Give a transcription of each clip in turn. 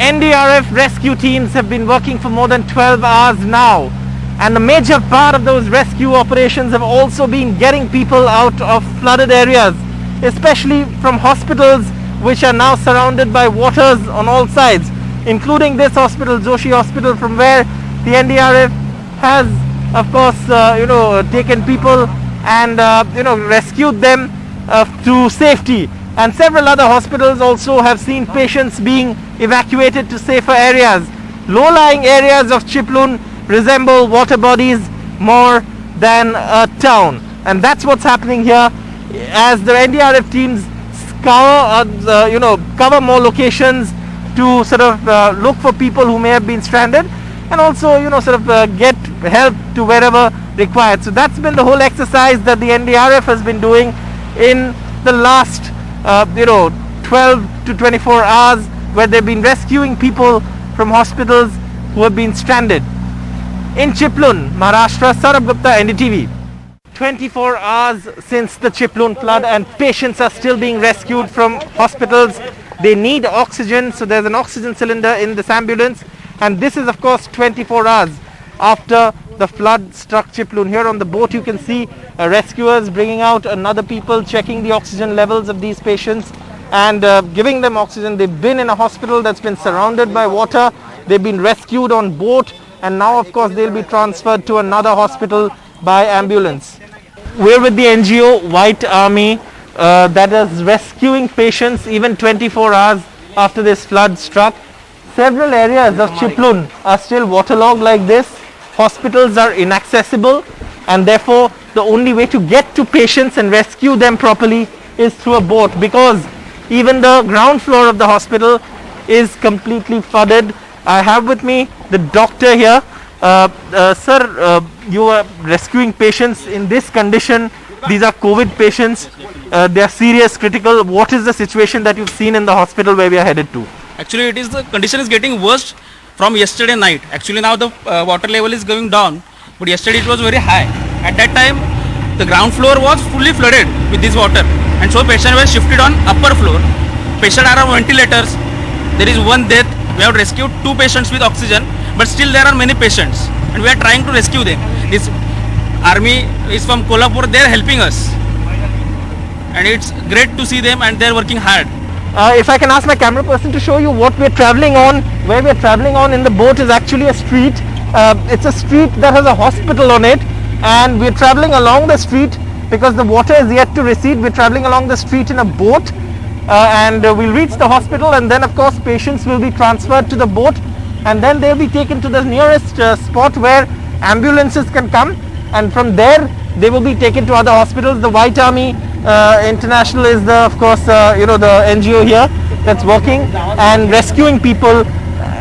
NDRF rescue teams have been working for more than 12 hours now, and the major part of those rescue operations have also been getting people out of flooded areas, especially from hospitals which are now surrounded by waters on all sides, including this hospital, Joshi Hospital, from where the NDRF has, of course, taken people and rescued them to safety. And several other hospitals also have seen patients being evacuated to safer areas. Low-lying areas of Chiplun resemble water bodies more than a town, and that's what's happening here as the NDRF teams cover more locations to sort of look for people who may have been stranded, and also get help to wherever required. So that's been the whole exercise that the NDRF has been doing in the last 12 to 24 hours, where they've been rescuing people from hospitals who have been stranded. In Chiplun, Maharashtra, Saurabh Gupta, NDTV. 24 hours since the Chiplun flood, and patients are still being rescued from hospitals. They need oxygen, so there's an oxygen cylinder in this ambulance, and this is of course 24 hours after the flood struck Chiplun. Here on the boat you can see rescuers bringing out another people, checking the oxygen levels of these patients and giving them oxygen. They've been in a hospital that's been surrounded by water. They've been rescued on boat, and now of course they'll be transferred to another hospital by ambulance. We're with the NGO White Army that is rescuing patients even 24 hours after this flood struck. Several areas of Chiplun are still waterlogged like this. Hospitals are inaccessible, and therefore the only way to get to patients and rescue them properly is through a boat, because even the ground floor of the hospital is completely flooded. I have with me the doctor here. Sir, you are rescuing patients in this condition. These are COVID patients. They are serious, critical. What is the situation that you've seen in the hospital where we are headed to? Actually, the condition is getting worse from yesterday night. Actually, now the water level is going down, but yesterday it was very high. At that time, the ground floor was fully flooded with this water, and so patients were shifted on upper floor. Patients are on ventilators. There is one death. We have rescued 2 patients with oxygen, but still there are many patients, and we are trying to rescue them. This army is from Kolhapur. They are helping us, and it's great to see them, and they are working hard. If I can ask my camera person to show you what we're traveling on. Where we're traveling on in the boat is actually a street. It's a street that has a hospital on it, and we're traveling along the street because the water is yet to recede. We're traveling along the street in a boat, and we'll reach the hospital, and then of course patients will be transferred to the boat, and then they'll be taken to the nearest spot where ambulances can come, and from there they will be taken to other hospitals. The White Army International is the NGO here that's working and rescuing people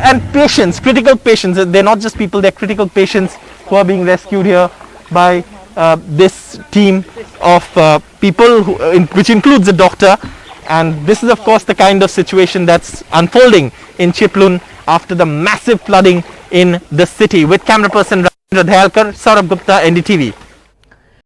and patients, critical patients. They're not just people, they're critical patients who are being rescued here by this team of people which includes a doctor. And this is of course the kind of situation that's unfolding in Chiplun after the massive flooding in the city. With camera person Saurabh Gupta, NDTV.